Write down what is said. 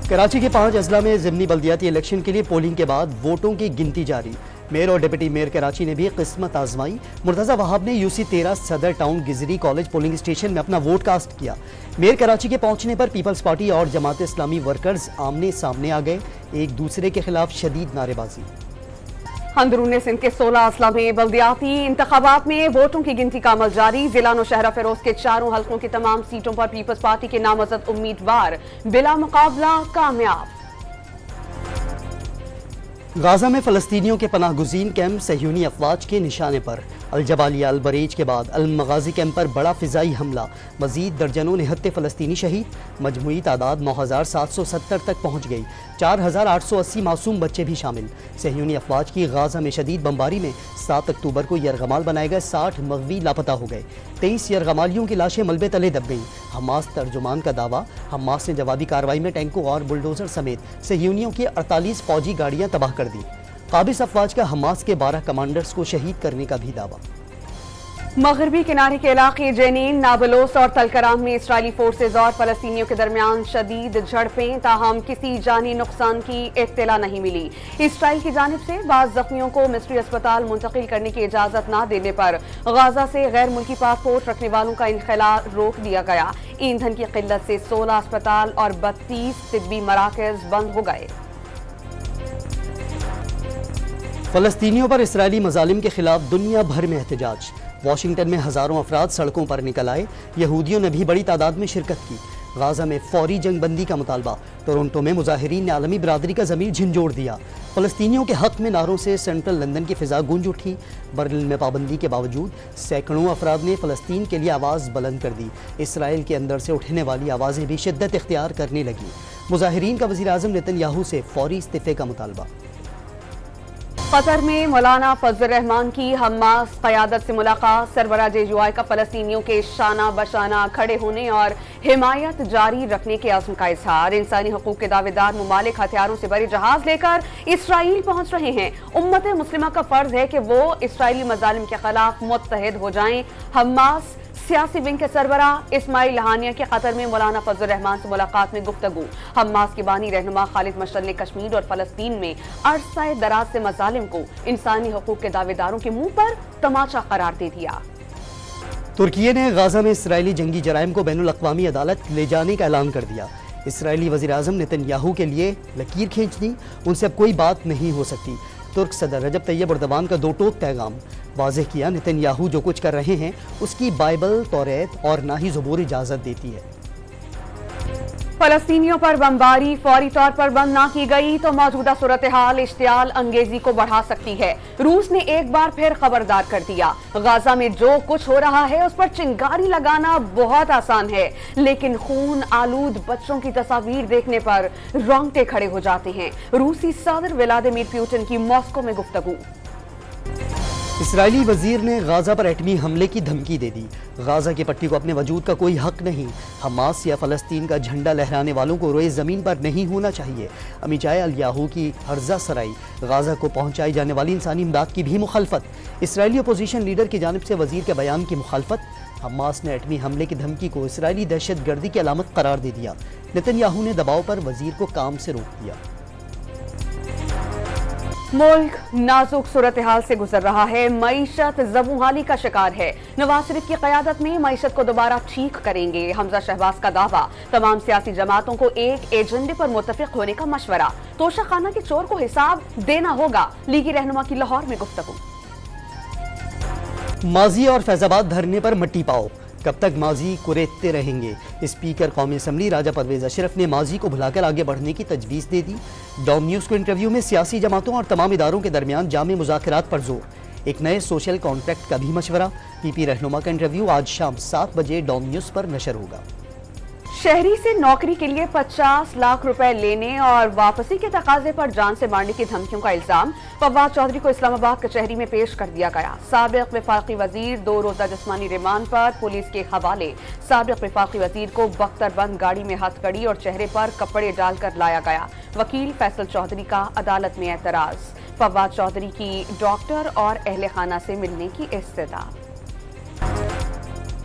کراچی کے 5 اضلاع میں ضمنی بلدیاتی الیکشن کے لیے پولنگ کے بعد ووٹوں کی گنتی جاری۔ میئر اور ڈپٹی میئر کراچی نے بھی قسمت آزمائی۔ مرتضی وہاب نے UC 13 صدر ٹاؤن گزری کالج پولنگ اسٹیشن میں اپنا ووٹ کاسٹ کیا۔ میئر کراچی کے پہنچنے پر پیپلز پارٹی اور جماعت اسلامی ورکرز آمنے سامنے آ گئے، ایک دوسرے کے خلاف شدید نعرے بازی۔ اندرون سندھ کے 16 اضلاع میں بلدیاتی انتخابات میں ووٹوں کی گنتی کا عمل جاری۔ ضلع نوشہرہ فیروز کے 4 حلقوں کی تمام سیٹوں پر پیپلز پارٹی کے نامزد امیدوار بلا مقابلہ کامیاب۔ غازہ میں فلسطینیوں کے پناہ گزین کیمپ صہیونی افواج کے نشانے پر۔ الجبالیہ البریج کے بعد المغازی کیمپ پر بڑا فضائی حملہ، مزید درجنوں نہتے فلسطینی شہید، مجموعی تعداد 9770 تک پہنچ گئی، 4880 معصوم بچے بھی شامل۔ صہیونی افواج کی غازہ میں شدید بمباری میں 7 اکتوبر کو یرغمال بنائے گئے 60 مغوی لاپتہ ہو گئے، 23 یرغمالیوں کی لاشیں ملبے تلے دب گئیں۔ حماس ترجمان کا دعویٰ، حماس نے جوابی کارروائی میں ٹینکوں اور بلڈوزر سمیت صہیونیوں کی 48 فوجی گاڑیاں تباہ کر دی۔ قابض افواج کا حماس کے 12 کمانڈرز کو شہید کرنے کا بھی دعویٰ۔ مغربی کنارے کے علاقے جنین، نابلوس اور تلکرام میں اسرائیلی فورسز اور فلسطینیوں کے درمیان شدید جھڑپیں، تاہم کسی جانی نقصان کی اطلاع نہیں ملی۔ اسرائیل کی جانب سے بعض زخمیوں کو ملٹری اسپتال منتقل کرنے کی اجازت نہ دینے پر غازہ سے غیر ملکی پاسپورٹ رکھنے والوں کا انخلاء روک دیا گیا۔ ایندھن کی قلت سے 16 اسپتال اور 32 طبی مراکز بند ہو گئے۔ فلسطینیوں پر اسرائیلی مظالم کے خلاف دنیا بھر میں احتجاج۔ واشنگٹن میں ہزاروں افراد سڑکوں پر نکل آئے، یہودیوں نے بھی بڑی تعداد میں شرکت کی۔ غازہ میں فوری جنگ بندی کا مطالبہ، ٹورنٹو میں مظاہرین نے عالمی برادری کا ضمیر جھنجھوڑ دیا۔ فلسطینیوں کے حق میں نعروں سے سینٹرل لندن کی فضا گونج اٹھی۔ برلن میں پابندی کے باوجود سینکڑوں افراد نے فلسطین کے لیے آواز بلند کر دی۔ اسرائیل کے اندر سے اٹھنے والی آوازیں بھی شدت اختیار کرنے لگیں۔ مظاہرین کا وزیر اعظم نتن یاہو سے فوری استعفے کا مطالبہ۔ قطر میں مولانا فضل الرحمان کی حماس قیادت سے ملاقات، سربراہ JUI کا فلسطینیوں کے شانہ بشانہ کھڑے ہونے اور حمایت جاری رکھنے کے عزم کا اظہار۔ انسانی حقوق کے دعوے دار ممالک ہتھیاروں سے بھرے جہاز لے کر اسرائیل پہنچ رہے ہیں۔ امت مسلمہ کا فرض ہے کہ وہ اسرائیلی مظالم کے خلاف متحد ہو جائیں۔ حماس سیاسی ونگ کے سربراہ اسماعیل ہانیہ کے قطر میں مولانا فضل الرحمان سے ملاقات میں گفتگو۔ حماس کے بانی رہنما خالد مشعل نے کشمیر اور فلسطین میں عرصہ دراز سے مظالم کو انسانی حقوق کے دعوے داروں کے منہ پر تماچا قرار دے دیا۔ ترکی نے غازہ میں اسرائیلی جنگی جرائم کو بین الاقوامی عدالت لے جانے کا اعلان کر دیا۔ اسرائیلی وزیر اعظم نتن یاہو کے لیے لکیر کھینچ دی، ان سے اب کوئی بات نہیں ہو سکتی۔ ترک صدر رجب طیب اردوان کا 2 ٹوک پیغام، واضح کیا نتن یاہو جو کچھ کر رہے ہیں اس کی بائبل، توریت اور نہ ہی زبور اجازت دیتی ہے۔ فلسطینیوں پر بمباری فوری طور پر بند نہ کی گئی تو موجودہ صورتحال اشتعال انگیزی کو بڑھا سکتی ہے۔ روس نے ایک بار پھر خبردار کر دیا، غازہ میں جو کچھ ہو رہا ہے اس پر چنگاری لگانا بہت آسان ہے، لیکن خون آلود بچوں کی تصاویر دیکھنے پر رونگٹے کھڑے ہو جاتے ہیں۔ روسی صدر ولادیمیر پوٹن کی ماسکو میں گفتگو۔ اسرائیلی وزیر نے غازہ پر ایٹمی حملے کی دھمکی دے دی۔ غازہ کی پٹی کو اپنے وجود کا کوئی حق نہیں، حماس یا فلسطین کا جھنڈا لہرانے والوں کو روئے زمین پر نہیں ہونا چاہیے۔ امیچائے الیاہو کی ہرزہ سرائی، غازہ کو پہنچائی جانے والی انسانی امداد کی بھی مخالفت۔ اسرائیلی اپوزیشن لیڈر کی جانب سے وزیر کے بیان کی مخالفت۔ حماس نے ایٹمی حملے کی دھمکی کو اسرائیلی دہشت گردی کی علامت قرار دے دیا۔ نتن یاہو نے دباؤ پر وزیر کو کام سے روک دیا۔ ملک نازک صورتحال سے گزر رہا ہے، معیشت زبوں کا شکار ہے۔ نواز شریف کی قیادت میں معیشت کو دوبارہ ٹھیک کریں گے، حمزہ شہباز کا دعویٰ۔ تمام سیاسی جماعتوں کو ایک ایجنڈے پر متفق ہونے کا مشورہ۔ توشہ خانہ کے چور کو حساب دینا ہوگا، لیگی رہنما کی لاہور میں گفتگو۔ ماضی اور فیض آباد دھرنے پر مٹی پاؤ، کب تک ماضی کوریدتے رہیں گے؟ اسپیکر قومی اسمبلی راجہ پرویز اشرف نے ماضی کو بھلا کر آگے بڑھنے کی تجویز دے دی۔ ڈان نیوز کو انٹرویو میں سیاسی جماعتوں اور تمام اداروں کے درمیان جامع مذاکرات پر زور، ایک نئے سوشل کانٹریکٹ کا بھی مشورہ۔ پی رہنما کا انٹرویو آج شام 7 بجے ڈان نیوز پر نشر ہوگا۔ شہری سے نوکری کے لیے 50 لاکھ روپے لینے اور واپسی کے تقاضے پر جان سے مارنے کی دھمکیوں کا الزام، فواد چودھری کو اسلام آباد کچہری میں پیش کر دیا گیا۔ سابق وفاقی وزیر 2 روزہ جسمانی ریمانڈ پر پولیس کے حوالے۔ سابق وفاقی وزیر کو بختر بند گاڑی میں ہتھ کڑی اور چہرے پر کپڑے ڈال کر لایا گیا۔ وکیل فیصل چودھری کا عدالت میں اعتراض، فواد چودھری کی ڈاکٹر اور اہل خانہ سے ملنے کی استدعا۔